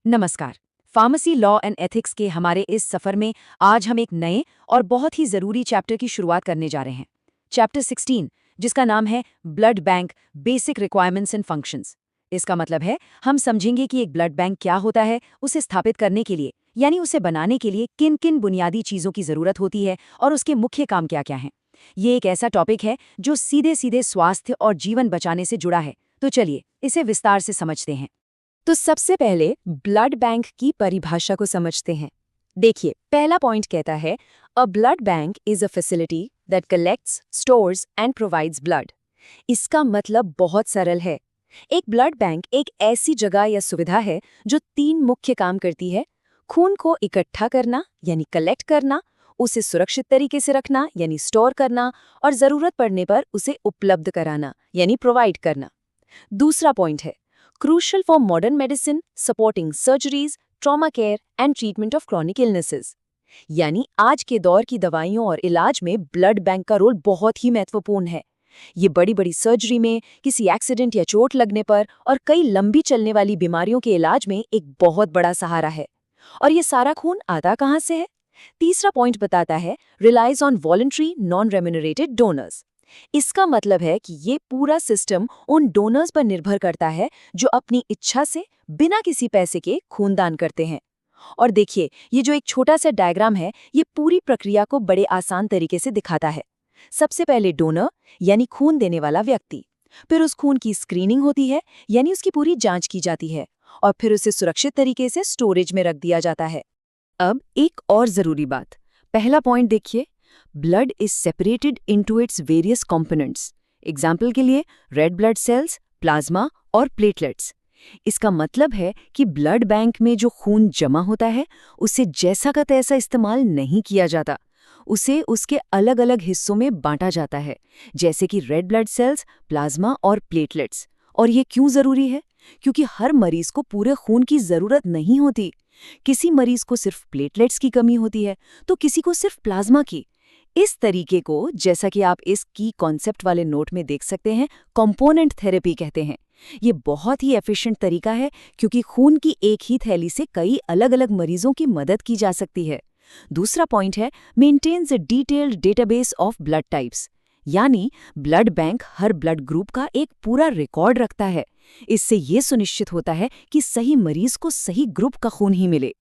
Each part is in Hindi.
नमस्कार। फार्मेसी लॉ एंड एथिक्स के हमारे इस सफर में आज हम एक नए और बहुत ही जरूरी चैप्टर की शुरुआत करने जा रहे हैं। चैप्टर 16, जिसका नाम है blood bank basic requirements and functions. इसका मतलब है हम समझेंगे कि एक ब्लड बैंक क्या होता है, उसे स्थापित करने के लिए यानी उसे बनाने के लिए किन किन बुनियादी चीज़ों की ज़रूरत होती है और उसके मुख्य काम क्या क्या हैं। ये एक ऐसा टॉपिक है जो सीधे सीधे स्वास्थ्य और जीवन बचाने से जुड़ा है, तो चलिए इसे विस्तार से समझते हैं। तो सबसे पहले ब्लड बैंक की परिभाषा को समझते हैं। देखिए, पहला पॉइंट कहता है अ blood bank is a facility that collects, stores and provides blood. इसका मतलब बहुत सरल है। एक ब्लड बैंक एक ऐसी जगह या सुविधा है जो 3 मुख्य काम करती है: खून को इकट्ठा करना यानी कलेक्ट करना, उसे सुरक्षित तरीके से रखना यानी स्टोर करना, और जरूरत पड़ने पर उसे उपलब्ध कराना यानी प्रोवाइड करना। दूसरा पॉइंट है crucial for modern medicine, supporting surgeries, trauma care and treatment of chronic illnesses। यानी आज के दौर की दवाइयों और इलाज में ब्लड बैंक का रोल बहुत ही महत्वपूर्ण है। ये बड़ी बड़ी सर्जरी में, किसी एक्सीडेंट या चोट लगने पर और कई लंबी चलने वाली बीमारियों के इलाज में एक बहुत बड़ा सहारा है। और ये सारा खून आता कहाँ से है? तीसरा पॉइंट बताता है relies on voluntary non remunerated donors. इसका मतलब है कि ये पूरा सिस्टम उन डोनर्स पर निर्भर करता है जो अपनी इच्छा से बिना किसी पैसे के खूनदान करते हैं। और देखिए, ये जो एक छोटा सा डायग्राम है, ये पूरी प्रक्रिया को बड़े आसान तरीके से दिखाता है। सबसे पहले डोनर यानी खून देने वाला व्यक्ति, फिर उस खून की स्क्रीनिंग होती है यानी उसकी पूरी जांच की जाती है, और फिर उसे सुरक्षित तरीके से स्टोरेज में रख दिया जाता है। अब एक और जरूरी बात, पहला पॉइंट देखिए, blood is separated into its various components. Example के लिए रेड ब्लड सेल्स, प्लाज्मा और प्लेटलेट्स। इसका मतलब है कि ब्लड बैंक में जो खून जमा होता है उसे जैसा का तैसा इस्तेमाल नहीं किया जाता, उसे उसके अलग अलग हिस्सों में बांटा जाता है, जैसे कि रेड ब्लड सेल्स, प्लाज्मा और प्लेटलेट्स। और ये क्यों जरूरी है? क्योंकि हर मरीज को पूरे खून की जरूरत नहीं होती। किसी मरीज को सिर्फ प्लेटलेट्स की कमी होती है तो किसी को सिर्फ प्लाज्मा की। इस तरीके को, जैसा कि आप इस की कॉन्सेप्ट वाले नोट में देख सकते हैं, कंपोनेंट थेरेपी कहते हैं। ये बहुत ही एफिशिएंट तरीका है क्योंकि खून की एक ही थैली से कई अलग अलग मरीजों की मदद की जा सकती है। दूसरा पॉइंट है maintains a detailed database of blood types, यानी ब्लड बैंक हर ब्लड ग्रुप का एक पूरा रिकॉर्ड रखता है। इससे ये सुनिश्चित होता है कि सही मरीज को सही ग्रुप का खून ही मिले।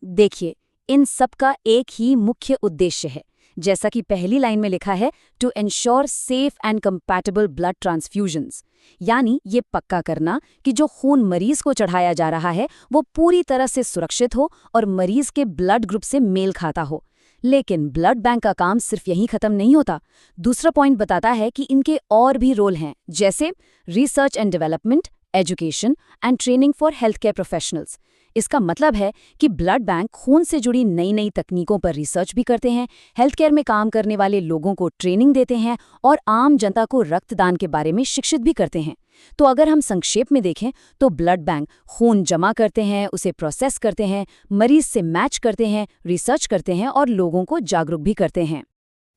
देखिए, इन सब का एक ही मुख्य उद्देश्य है, जैसा कि पहली लाइन में लिखा है, to ensure safe and compatible blood transfusions, यानी ये पक्का करना कि जो खून मरीज को चढ़ाया जा रहा है वो पूरी तरह से सुरक्षित हो और मरीज के ब्लड ग्रुप से मेल खाता हो। लेकिन ब्लड बैंक का काम सिर्फ यहीं खत्म नहीं होता। दूसरा पॉइंट बताता है कि इनके और भी रोल हैं, जैसे research and development, education and training for health care professionals. इसका मतलब है कि ब्लड बैंक खून से जुड़ी नई नई तकनीकों पर रिसर्च भी करते हैं, हेल्थ केयर में काम करने वाले लोगों को ट्रेनिंग देते हैं और आम जनता को रक्तदान के बारे में शिक्षित भी करते हैं। तो अगर हम संक्षेप में देखें तो ब्लड बैंक खून जमा करते हैं, उसे प्रोसेस करते हैं, मरीज से मैच करते हैं, रिसर्च करते हैं और लोगों को जागरूक भी करते हैं।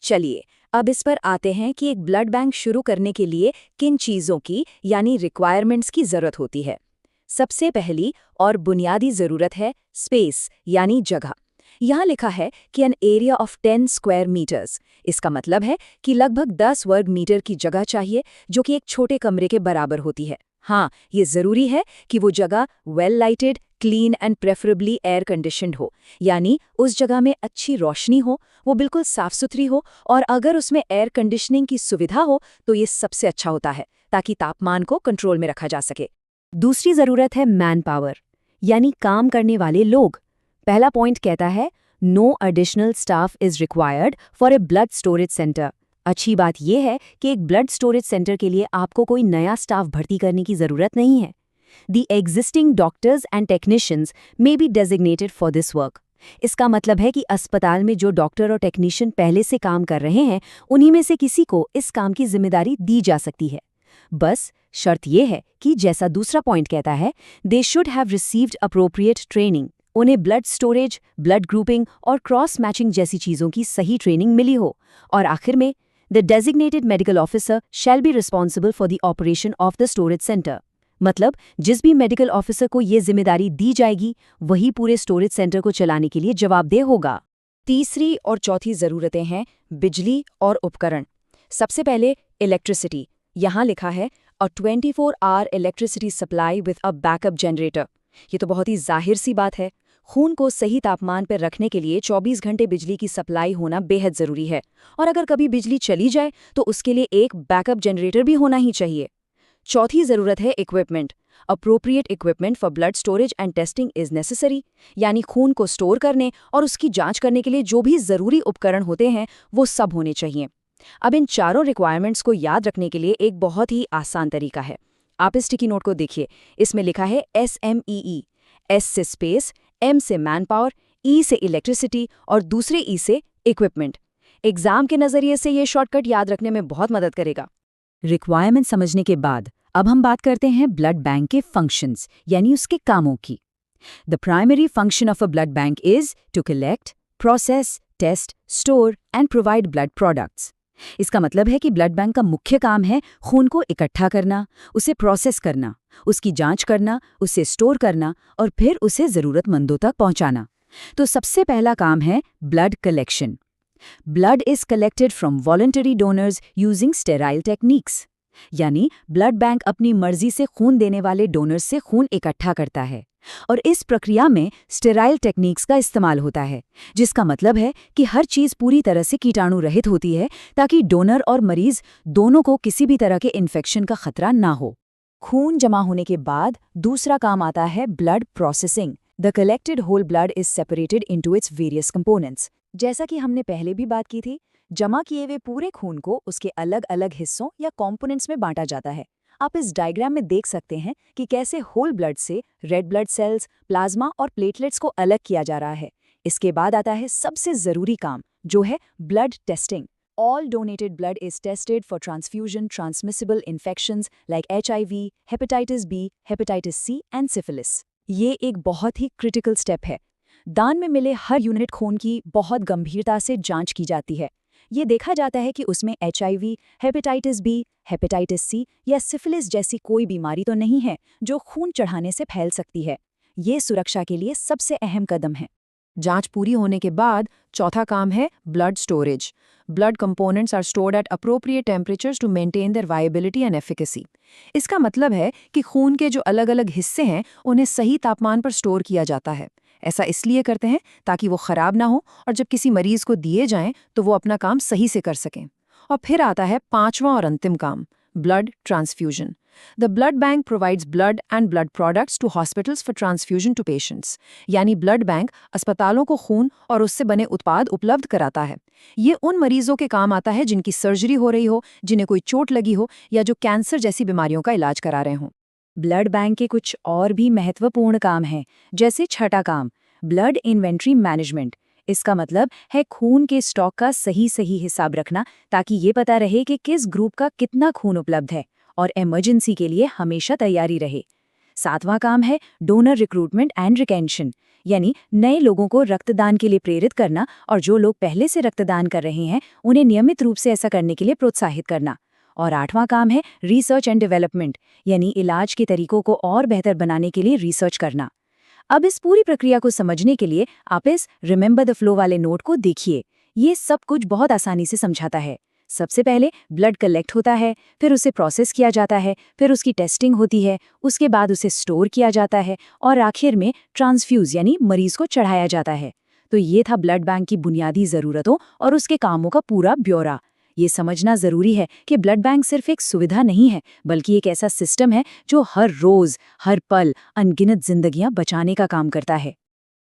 चलिए, अब इस पर आते हैं कि एक ब्लड बैंक शुरू करने के लिए किन चीज़ों की यानी रिक्वायरमेंट्स की ज़रूरत होती है। सबसे पहली और बुनियादी ज़रूरत है स्पेस यानी जगह। यहाँ लिखा है कि an area of 10 square metres. इसका मतलब है कि लगभग 10 वर्ग मीटर की जगह चाहिए, जो कि एक छोटे कमरे के बराबर होती है। हाँ, ये ज़रूरी है कि वो जगह well lighted, clean and preferably air conditioned हो, यानी उस जगह में अच्छी रोशनी हो, वो बिल्कुल साफ सुथरी हो, और अगर उसमें एयर कंडीशनिंग की सुविधा हो तो ये सबसे अच्छा होता है, ताकि तापमान को कंट्रोल में रखा जा सके। दूसरी जरूरत है मैन पावर, यानी काम करने वाले लोग। पहला पॉइंट कहता है no additional staff is required for a blood storage centre. अच्छी बात यह है कि एक ब्लड स्टोरेज सेंटर के लिए आपको कोई नया स्टाफ भर्ती करने की जरूरत नहीं है। The existing doctors and technicians may be designated for this work. इसका मतलब है कि अस्पताल में जो डॉक्टर और टेक्नीशियन पहले से काम कर रहे हैं, उन्हीं में से किसी को इस काम की जिम्मेदारी दी जा सकती है। बस शर्त यह है कि जैसा दूसरा पॉइंट कहता है, they should have received appropriate training. उन्हें ब्लड स्टोरेज, ब्लड ग्रुपिंग और क्रॉस मैचिंग जैसी चीज़ों की सही ट्रेनिंग मिली हो। और आखिर में, the designated medical officer shall be responsible for the operation of the storage centre. मतलब जिस भी मेडिकल ऑफिसर को ये जिम्मेदारी दी जाएगी वही पूरे स्टोरेज सेंटर को चलाने के लिए जवाबदेह होगा। तीसरी और चौथी ज़रूरतें हैं बिजली और उपकरण। सबसे पहले इलेक्ट्रिसिटी। यहाँ लिखा है a 24 hour electricity supply with a backup generator. ये तो बहुत ही जाहिर सी बात है। खून को सही तापमान पर रखने के लिए 24 घंटे बिजली की सप्लाई होना बेहद ज़रूरी है, और अगर कभी बिजली चली जाए तो उसके लिए एक बैकअप जनरेटर भी होना ही चाहिए। चौथी ज़रूरत है equipment. Appropriate equipment for blood storage and testing is necessary, यानी खून को स्टोर करने और उसकी जांच करने के लिए जो भी ज़रूरी उपकरण होते हैं वो सब होने चाहिए। अब इन चारों रिक्वायरमेंट्स को याद रखने के लिए एक बहुत ही आसान तरीका है। आप इस स्टिकी नोट को देखिए, इसमें लिखा है SMEE। S से स्पेस, M से मैन पावर, E से इलेक्ट्रिसिटी और दूसरे E से इक्विपमेंट। एग्जाम के नज़रिए से ये शॉर्टकट याद रखने में बहुत मदद करेगा। रिक्वायरमेंट समझने के बाद अब हम बात करते हैं ब्लड बैंक के फंक्शंस यानी उसके कामों की। The primary function of a blood bank is to collect, process, test, store and provide blood products. इसका मतलब है कि ब्लड बैंक का मुख्य काम है खून को इकट्ठा करना, उसे प्रोसेस करना, उसकी जांच करना, उसे स्टोर करना और फिर उसे ज़रूरतमंदों तक पहुंचाना। तो सबसे पहला काम है blood collection. Blood is collected from voluntary donors using sterile techniques, यानी ब्लड बैंक अपनी मर्जी से खून देने वाले डोनर्स से खून इकट्ठा करता है, और इस प्रक्रिया में स्टेराइल टेक्निक्स का इस्तेमाल होता है, जिसका मतलब है कि हर चीज़ पूरी तरह से कीटाणु रहित होती है ताकि डोनर और मरीज दोनों को किसी भी तरह के इन्फेक्शन का खतरा ना हो। खून जमा होने के बाद दूसरा काम आता है blood processing. The collected whole blood is separated into its various components. जैसा कि हमने पहले भी बात की थी, जमा किए हुए पूरे खून को उसके अलग अलग हिस्सों या कंपोनेंट्स में बांटा जाता है। आप इस डायग्राम में देख सकते हैं कि कैसे होल ब्लड से रेड ब्लड सेल्स, प्लाज्मा और प्लेटलेट्स को अलग किया जा रहा है। इसके बाद आता है सबसे ज़रूरी काम, जो है blood testing. All donated blood is tested for transfusion transmissible infections like HIV, hepatitis B, hepatitis C and syphilis. ये एक बहुत ही क्रिटिकल स्टेप है। दान में मिले हर यूनिट खून की बहुत गंभीरता से जांच की जाती है। ये देखा जाता है कि उसमें HIV, hepatitis B, hepatitis C या सिफिलिस जैसी कोई बीमारी तो नहीं है जो खून चढ़ाने से फैल सकती है। ये सुरक्षा के लिए सबसे अहम कदम है। जांच पूरी होने के बाद चौथा काम है blood storage. Blood components are stored at appropriate temperatures to maintain their viability and efficacy. इसका मतलब है कि खून के जो अलग अलग हिस्से हैं उन्हें सही तापमान पर स्टोर किया जाता है। ऐसा इसलिए करते हैं ताकि वो खराब ना हो और जब किसी मरीज को दिए जाएं तो वो अपना काम सही से कर सकें। और फिर आता है पांचवा और अंतिम काम, blood transfusion. The blood bank provides blood and blood products to hospitals for transfusion to patients. यानी ब्लड बैंक अस्पतालों को खून और उससे बने उत्पाद उपलब्ध कराता है। ये उन मरीजों के काम आता है जिनकी सर्जरी हो रही हो, जिन्हें कोई चोट लगी हो या जो कैंसर जैसी बीमारियों का इलाज करा रहे हों। ब्लड बैंक के कुछ और भी महत्वपूर्ण काम हैं, जैसे छठा काम, ब्लड इन्वेंट्री मैनेजमेंट। इसका मतलब है खून के स्टॉक का सही हिसाब रखना ताकि ये पता रहे कि किस ग्रुप का कितना खून उपलब्ध है और इमरजेंसी के लिए हमेशा तैयारी रहे। सातवां काम है डोनर रिक्रूटमेंट एंड रिटेंशन, यानी नए लोगों को रक्तदान के लिए प्रेरित करना और जो लोग पहले से रक्तदान कर रहे हैं उन्हें नियमित रूप से ऐसा करने के लिए प्रोत्साहित करना। और आठवां काम है रिसर्च एंड डेवलपमेंट, यानी इलाज के तरीकों को और बेहतर बनाने के लिए रिसर्च करना। अब इस पूरी प्रक्रिया को समझने के लिए आप इस रिमेंबर द फ्लो वाले नोट को देखिए। ये सब कुछ बहुत आसानी से समझाता है। सबसे पहले ब्लड कलेक्ट होता है, फिर उसे प्रोसेस किया जाता है, फिर उसकी टेस्टिंग होती है, उसके बाद उसे स्टोर किया जाता है और आखिर में ट्रांसफ्यूज यानी मरीज को चढ़ाया जाता है। तो ये था ब्लड बैंक की बुनियादी ज़रूरतों और उसके कामों का पूरा ब्यौरा। ये समझना ज़रूरी है कि ब्लड बैंक सिर्फ एक सुविधा नहीं है, बल्कि एक ऐसा सिस्टम है जो हर रोज़, हर पल अनगिनत जिंदगियां बचाने का काम करता है।